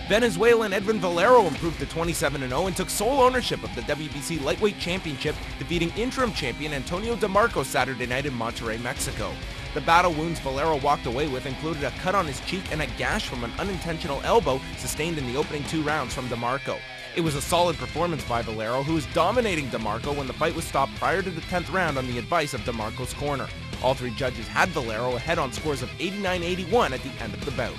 Venezuelan Edwin Valero improved to 27-0 and took sole ownership of the WBC Lightweight Championship, defeating interim champion Antonio DeMarco Saturday night in Monterrey, Mexico. The battle wounds Valero walked away with included a cut on his cheek and a gash from an unintentional elbow sustained in the opening 2 rounds from DeMarco. It was a solid performance by Valero, who was dominating DeMarco when the fight was stopped prior to the 10th round on the advice of DeMarco's corner. All 3 judges had Valero ahead on scores of 89-81 at the end of the bout.